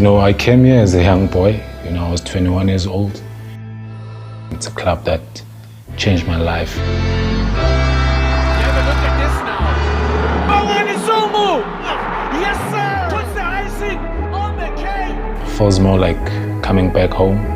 I came here as a young boy. I was 21 years old. It's a club that changed my life. Have a look at this now. Bongani Zungu! Yes, sir! Puts the icing on the cake! It feels more like coming back home.